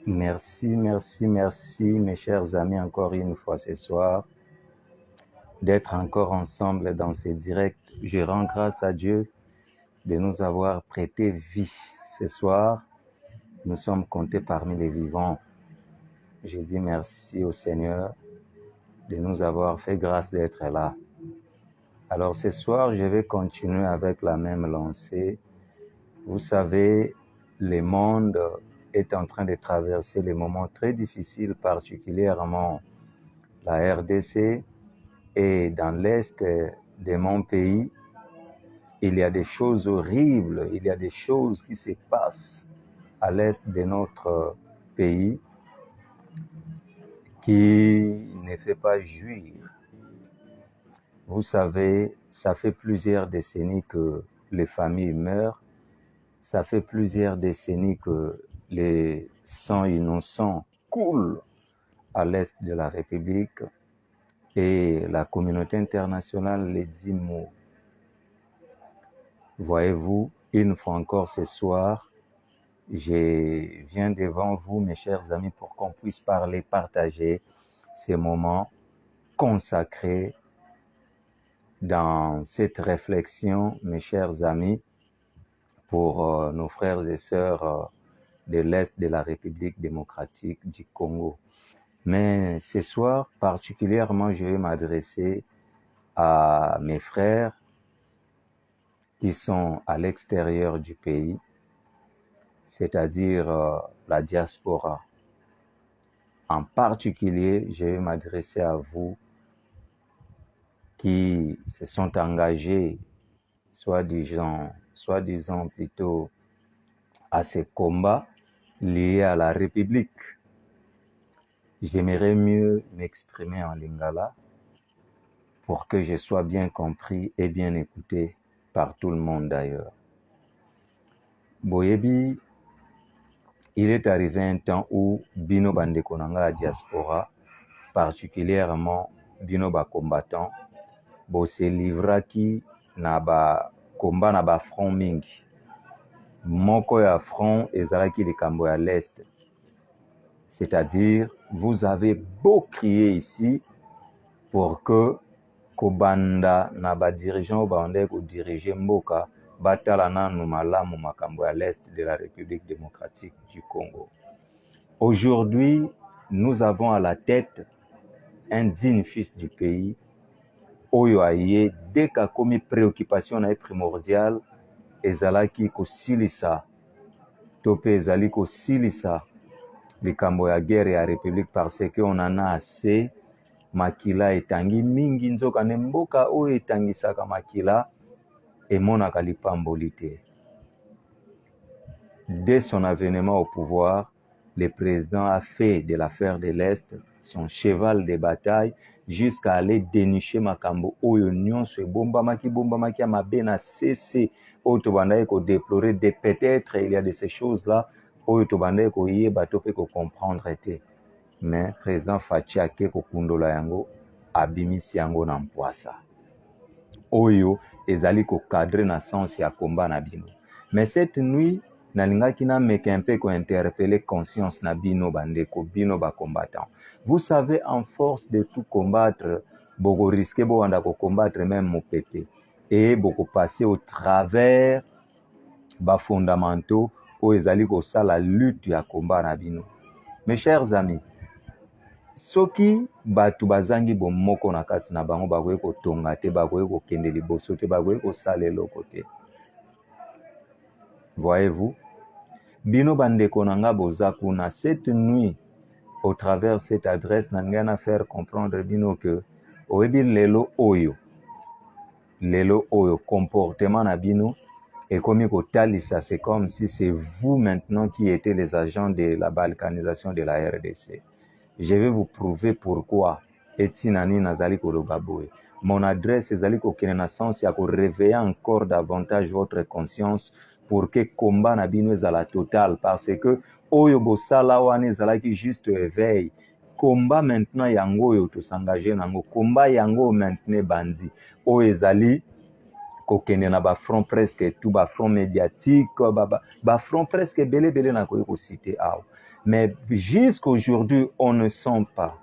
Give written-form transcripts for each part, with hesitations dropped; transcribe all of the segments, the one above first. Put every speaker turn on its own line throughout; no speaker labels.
Merci, merci, merci, mes chers amis, encore une fois ce soir, d'être encore ensemble dans ces directs. Je rends grâce à Dieu de nous avoir prêté vie. Ce soir, nous sommes comptés parmi les vivants. Je dis merci au Seigneur de nous avoir fait grâce d'être là. Alors ce soir, je vais continuer avec la même lancée. Vous savez, le monde est en train de traverser des moments très difficiles, particulièrement la RDC et dans l'est de mon pays. Il y a des choses horribles, il y a des choses qui se passent à l'est de notre pays qui ne fait pas jouir. Vous savez, ça fait plusieurs décennies que les familles meurent, ça fait plusieurs décennies que les sangs innocents coulent à l'est de la République et la communauté internationale les dit mots. Voyez-vous, une fois encore ce soir, je viens devant vous, mes chers amis, pour qu'on puisse parler, partager ces moments consacrés dans cette réflexion, mes chers amis, pour nos frères et sœurs de l'Est de la République démocratique du Congo. Mais ce soir, particulièrement, je vais m'adresser à mes frères qui sont à l'extérieur du pays, c'est-à-dire la diaspora. En particulier, je vais m'adresser à vous qui se sont engagés, soi-disant plutôt, à ces combats liés à la République. J'aimerais mieux m'exprimer en lingala pour que je sois bien compris et bien écouté par tout le monde d'ailleurs. Boyebi, il est arrivé un temps où Bino Bandekonanga la diaspora, particulièrement Bino ba combattant, bo se livraki na ba combat na ba front mingi. Moko ya front ezalaki likambo ya l'est. C'est-à-dire, vous avez beau crier ici pour que Kobanda na ba dirigeant bande ko diriger mboka batala nanu malamu makambo ya l'est de la République démocratique du Congo. Aujourd'hui, nous avons à la tête un digne fils du pays, oyo aye dès qu'a commis préoccupation na primordiale, ezalaki ko silisa, tope ezali ko silisa likambo ya guerre ya République parce que on en a assez. Makila etangi mingi nzoka ne mboka oyo etangisaka makila emonaka lipamboli te. Dès son avènement au pouvoir, le président a fait de l'affaire de l'Est son cheval de bataille jusqu'à aller dénicher makambo oyo nyonso ebombamaki ya mabe na cessé oyo tobandaki ko déplorer de peut-être il y a de ces choses-là oyo tobandaki ko yeba to pe ko comprendre te. Mais président Fachi ake kokundola yango abimisi yango na mpwasa oyo ezali ko cadrer na sens ya combat na bino. Mais cette nuit nalingaki na meka un peu ko interpeller conscience na bino bandeko bino ba combattant. Vous savez, en force de tout combattre, boko risquer bo anda ko combattre même mopepe et boko passer au travers ba fondamentaux o ezali ko sala lutte ya combat na bino. Mes chers amis, soki batu bazangi bomoko na kati na bango bakoki kotonga te, bakoki kokende liboso te, bakoki kosala eloko te. Voyez-vous, bino bandeko nanga boza kuna cette nuit au travers cette adresse nangana faire comprendre bino que oyebi lelo oyo comportement na bino et comme kotalisa, c'est comme si c'est vous maintenant qui étiez les agents de la balkanisation de la RDC. Je vais vous prouver pourquoi. Etinani nazali koloba boye. Mon adresse ezali kokene na sens ya ko réveiller encore davantage votre conscience pour que combat na bino ezala total parce que oyo bosala wana ezalaki juste éveil. Combat maintenant yango oyo to s'engager nango. Combat yango maintenant bandi. Oyo ezali kokende na front presque tout front médiatique front presque belé na koyi cité awa. Mais jusqu'aujourd'hui on ne sent pas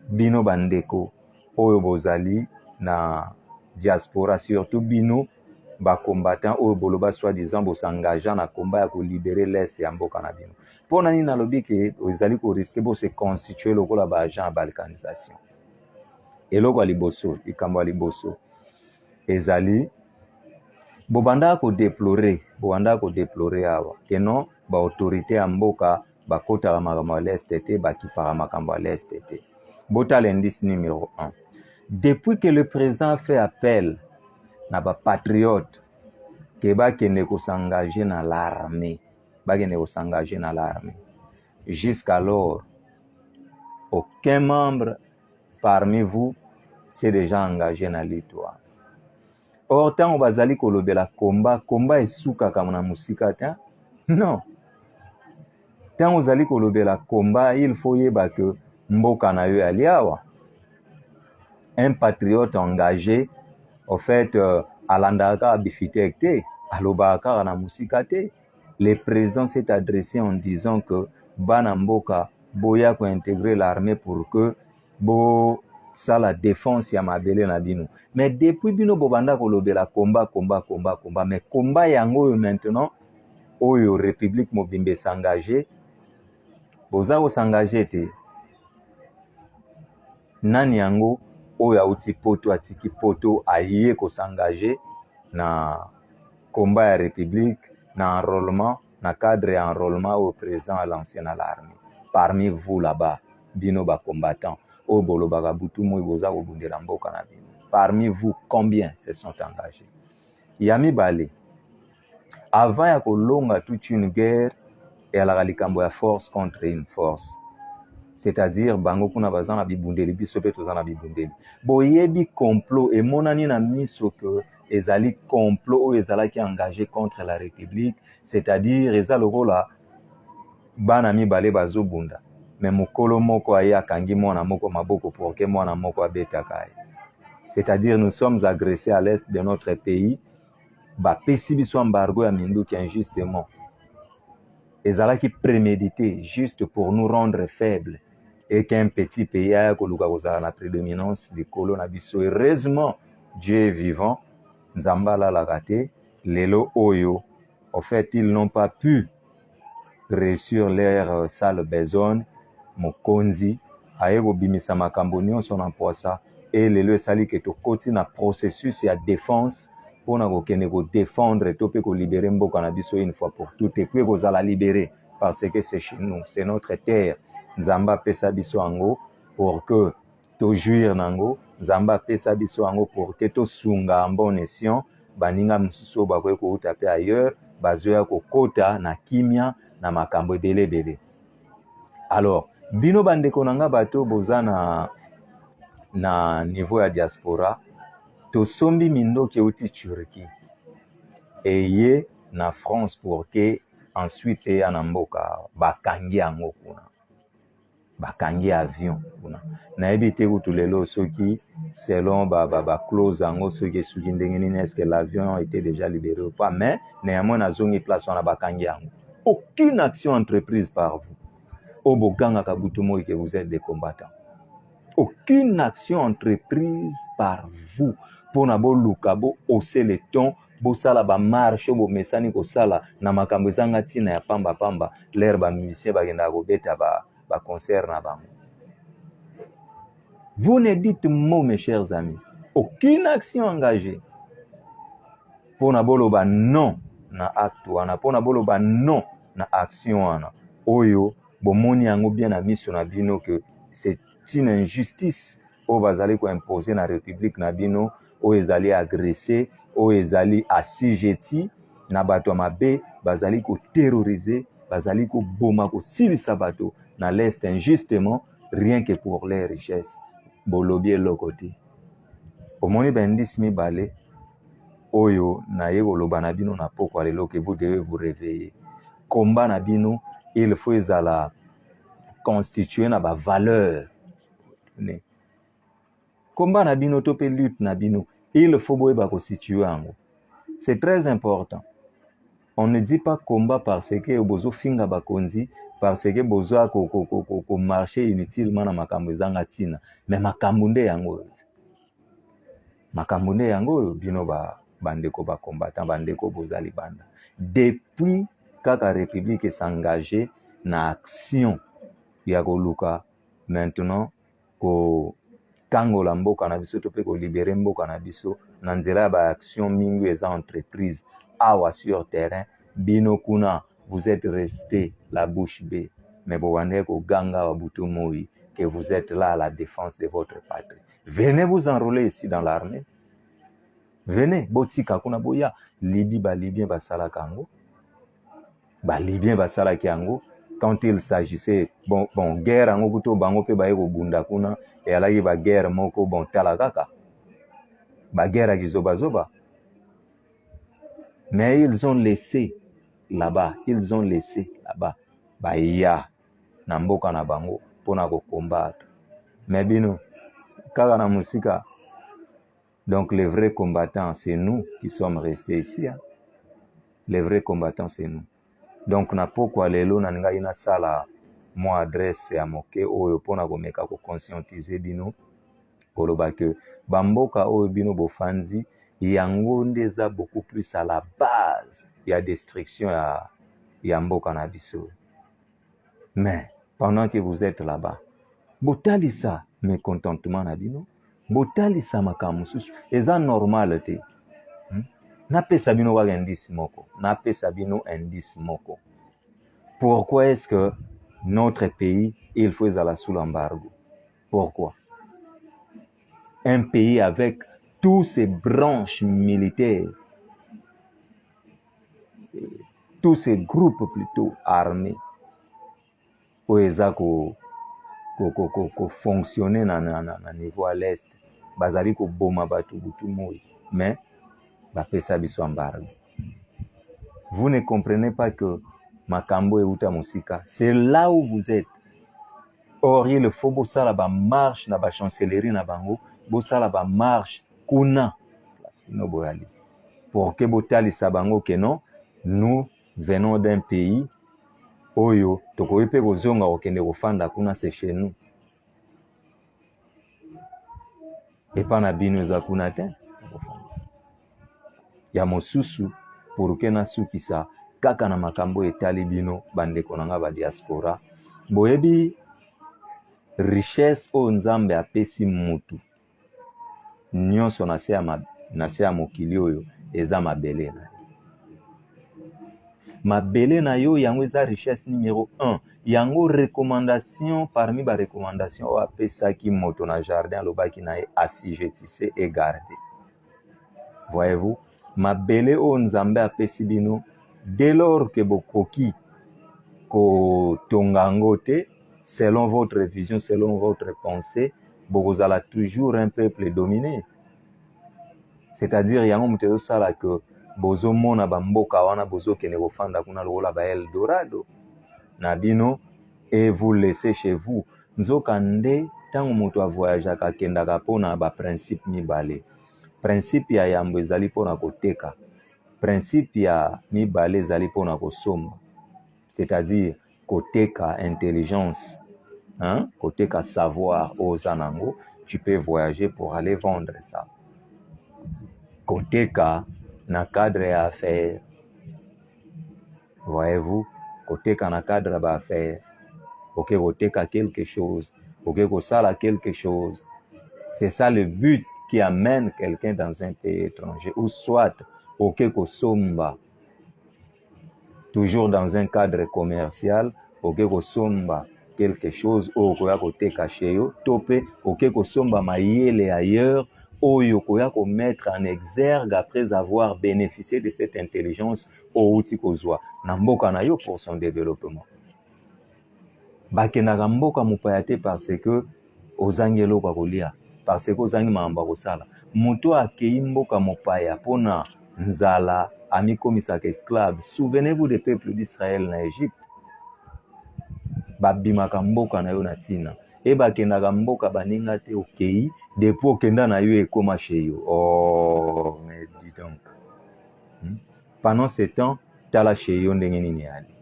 bino bandeko oyo bozali na diaspora, surtout bino combattant oyo boloba soi-disant bosangageant na combat ya kolibérer l'est ya mboka na bino. Mpona nini nalobi ke ozali koriske se constituer lokola agent ya balkanisation. Eloko ya liboso, likambo ya liboso ezali bobanda kodeplorer awa ke non baautorité ya mboka bakotaka makambo ya l'est te, bakipaka makambo ya l'est te. Bota l'indice numéro 1. Depuis que le président fait appel na patriote ke bakende s'engager dans l'armée, jusqu'alors aucun membre parmi vous s'est déjà engagé dans l'histoire. Or tant bazali kolobela combat esukaka na musika te. Non. Tant ozali kolobela combat, il faut yeba que mboka na yo aliawa. Un patriote engagé au fait alandaka bifite te, alobaka na musika te. Le président s'est adressé en disant que bana mboka boya ko intégrer l'armée pour que ça la défense ya mabele na bino. Mais depuis bino bobanda kolobela combat, mais combat yango maintenant oyo République Mobimbe s'engager, boza s'engager te. Nani yango oyo auti poto atiki poto aye ko s'engager na combat ya République, na enrôlement, na cadre ya enrôlement au président à l'ancien à l'armée. Parmi vous là-bas, bino ba combattants, o bolobaka butu moi boza ko bundela mboka na bino. Parmi vous, combien se sont engagés? Yami Bale, avant ya kolonga toute une guerre, et à la likambo ya force contre une force. C'est-à-dire, bango kuna bazana bibundeli, bisope tozana bibundeli. Boyebi complot, et monani na miso que ezali complot ou ezala qui engagé contre la République, c'est-à-dire ezalo rola banami bale bazo bunda. Mais mokolo moko aya kangi mwana moko maboko pour que mwana moko abeta kai. C'est-à-dire nous sommes agressés à l'est de notre pays, pesi biso embargo ya minduki injustement. Ezala qui prémédité juste pour nous rendre faibles et qu'un petit pays a la prédominance du colon abisso. Heureusement, Dieu est vivant. Nzambala la raté, lelo oyo. En fait, ils n'ont pas pu réussir leur sale besogne. Mokonzi, aego bimisa makambonion son empoisa et lelo sali que to koti na processus ya défense pour na kokene ko défendre to pe ko libérer mboka na biso une fois pour toutes et puis ko la libérer parce que c'est chez nous, c'est notre terre. Nzamba pesa biso ango pour que to jouir nango, Nzamba pesa biso ango pour que to sunga en bonne escient, baninga msuso bakwe ko utape ailleurs, bazoya ko kota na kimia na makambo belé. Alors, bino bandeko nanga bato boza na niveau ya diaspora, to sombi mindo ke uti Turquie. Eye na France pour que ensuite ya na mboka bakangi yango kuna. Bakangi avion kuna. Na ebite kutulelo soki selon clause yango soki suki ndenge nini est-ce que l'avion a été déjà libéré ou pas, mais néanmoins na zongi place wana bakangi yango. Aucune action entreprise par vous. Oboganga kabutumo que vous êtes des combattants. Aucune action entreprise par vous pour nabo lukabo hausser le ton, bo sala ba marche bo mesani ko sala na makambo ezanga tina ya pamba l'air ba musicien bagenda ko beta ba concert na bango. Vous ne dites mot mes chers amis. Aucune action engagée pour nabo loba non na acte wana, pour nabo loba non na action wana. Oyo bomoni yango bien na miso na bino que c'est une injustice au bazali ko imposer na république na bino, o ezali agressé, o ezali assujetti na bato mabe, bazali ko terroriser, bazali ko boma ko silisa bato na l'est injustement rien que pour les richesses. Bolobi lokoti. Omoni bendis mi balé oyo na yego loba na bino na poko alelo que vous devez vous réveiller. Combat na bino, il faut ezala constituer na ba valeur. combat na bino to pe lutte na bino, il faut boyeba ko situer yango. C'est très important. On ne dit pas combat parce que bozo finga bakonzi, parce que bozo ko marcher inutilement na makambo ezanga tina, mais makambo nde yango. Makambo nde yango bino bandeko ba combattant, bandeko bozali banda. Depuis kaka République s'engager na action ya koluka maintenant ko kangola mboka na biso to pe ko libérer mboka na biso na nzela ba action mingi eza entreprise awa sur terrain. Bino kuna vous êtes resté la bouche bée, mais bovande ko ganga wa butu moi que vous êtes là à la défense de votre patrie. Venez vous enrôler ici dans l'armée. Venez botika kuna boya Libye ba Libyen ba sala kango. Ba Libyen ba sala kango. Quand il s'agissait bon guerre ango kuto bango pe baye ko bunda kuna et alaki ba guerre moko bon tala kaka ba guerre kizoba zoba, mais ils ont laissé là-bas ba ya na mboka na bango pona ko combattre. Mais bino kaka na musika. Donc les vrais combattants c'est nous qui sommes restés ici, hein? Les vrais combattants c'est nous. Donc na pokwa lelo na ngai na sala mo adresse ya moke oyo pona komeka ko conscientiser bino koloba que bamboka oyo bino bofanzi yango ndeza beaucoup plus à la base ya destruction ya mboka na biso. Mais pendant que vous êtes là-bas, botalisa mécontentement na bino, botalisa makambo susu eza normal te. Napesa bino wa indice moko, napesa bino indice moko. Pourquoi est-ce que notre pays il faut aller sous l'embargo? Pourquoi? Un pays avec tous ses branches militaires, tous ces groupes plutôt armés, où ils ont fonctionné na niveau à l'est, bazali ko boma batu butu moi, mais bapesa biso embargo. Vous ne comprenez pas que makambo euta musika, c'est là où vous êtes. Or il faut bosala ba marche na ba chancellerie na bango, bosala ba marche kuna place no boyali. Pour que botali sabango que non, nous venons d'un pays oyo tokoyepe kozonga okende kofanda kuna c'est chez nous. Et pas na bino za kuna te. Ya mosusu pour que na sukisa kaka na makambo etali bino bandeko nanga ba diaspora. Boyebi richesse o nzambe apesi mutu nyonso na se ya mokili oyo eza mabele na mabele na yo yango eza richesse numéro 1. Yango recommandation parmi ba recommandation o apesaki moto na jardin alobaki na ye assujettissez et gardez. Voyez-vous, mabele o nzambe apesi bino dès lors que bokoki ko tongango te selon votre vision, selon votre pensée, vous allez toujours un peuple dominé. C'est-à-dire, il y a un moment sala que bozo mona bamboka wana bozo kene kofanda kuna lola ba Eldorado na bino et vous laissez chez vous. Nzoka nde tango moto a voyage ka kenda ka pona ba principe mibale. Principe ya yambo ezali pona koteka. Principe ya mibale ezali pona kosomba. C'est-à-dire koteka intelligence, hein, koteka savoir aux anango, tu peux voyager pour aller vendre ça. Koteka na cadre ya affaire. Voyez-vous, koteka na cadre ba affaire. Ok, koteka quelque chose, ok, kosala quelque chose. C'est ça le but qui amène quelqu'un dans un pays étranger, ou soit ok kosomba. Toujours dans un cadre commercial, ok kosomba quelque chose okoya koteka chez yo, tope ok kosomba mayele ailleurs, oyo koya ko mettre en exergue après avoir bénéficié de cette intelligence outi kozwa na mboka na yo pour son développement. Bakendaka mboka mopaya te parce que ozangi eloko kolia, parce que ozangi maamba kosala. Moto akei mboka mopaya pona nzala amikomisaka esclave. Souvenez-vous des peuples d'Israël na Égypte. Babimaka mboka na yo na tina. et bakendaka mboka baninga te okei depuis okenda na yo ekoma chez yo. Oh, mais dis donc. Pendant ce temps, tala chez yo ndenge nini ali.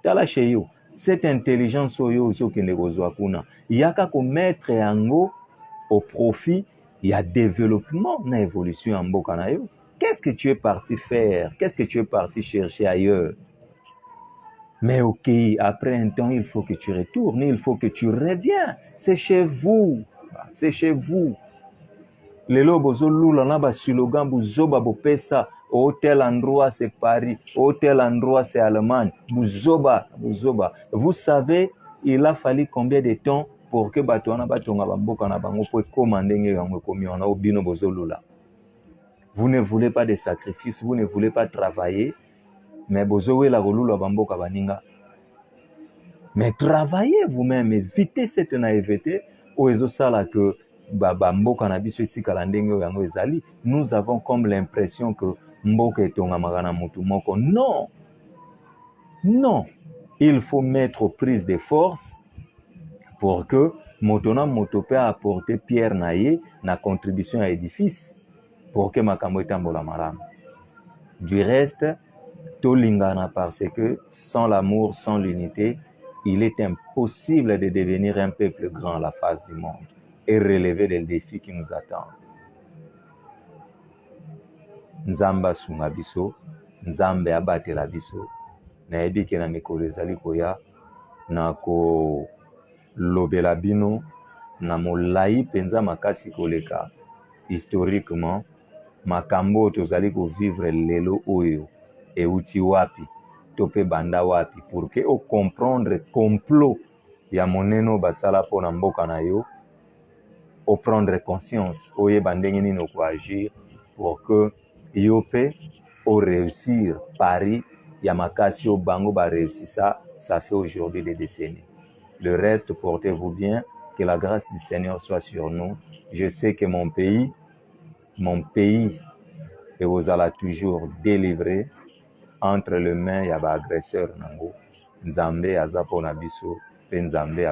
Tala chez yo. Cette intelligence oyo ozokende kozwa kuna, yaka ko mettre yango au profit ya développement na évolution ya mboka na yo. Qu'est-ce que tu es parti faire? Qu'est-ce que tu es parti chercher ailleurs? Mais ok, après un temps, il faut que tu retournes, il faut que tu reviens. C'est chez vous. C'est chez vous. Lelo bozo lula na ba slogan buzoba bopesa. Au tel endroit c'est Paris, au tel endroit c'est Allemagne. Buzoba. Vous savez, il a fallu combien de temps pour que batona batonga bamboka na bango pour commander yango komi on a obino bozo lula. Vous ne voulez pas de sacrifices, vous ne voulez pas travailler, mais bozowe la kolula bamboka baninga. Mais travaillez vous-même, évitez cette naïveté ou ezosala que bamboka na biso etikala ndenge yango ezali. Nous avons comme l'impression que mboka etonga magana mutu moko. Non. Non. Il faut mettre prise de force pour que motona moto peut apporter pierre naie na contribution à édifice pour que makambo etambola malamu. Du reste, tolingana parce que sans l'amour, sans l'unité, il est impossible de devenir un peuple grand à la face du monde et relever les défis qui nous attendent. Nzamba sunga biso, Nzambe abatela biso, na ebike na mikolo ezali koya, na ko lobela bino, na molai penza makasi koleka. Historiquement, makambo tozali ko vivre lelo oyo, euti wapi, tope banda wapi, pour que o comprendre complot ya moneno basala po na mboka na yo, o prendre conscience, oye bandenge nini ko agir, pour que yo pe o réussir pari ya makasi o bango ba réussir ça fait aujourd'hui des décennies. Le reste, portez-vous bien, que la grâce du Seigneur soit sur nous. Je sais que mon pays et vous allez toujours délivrer entre les mains ya ba agresseur nango. Nzambe azapo na biso, pe Nzambe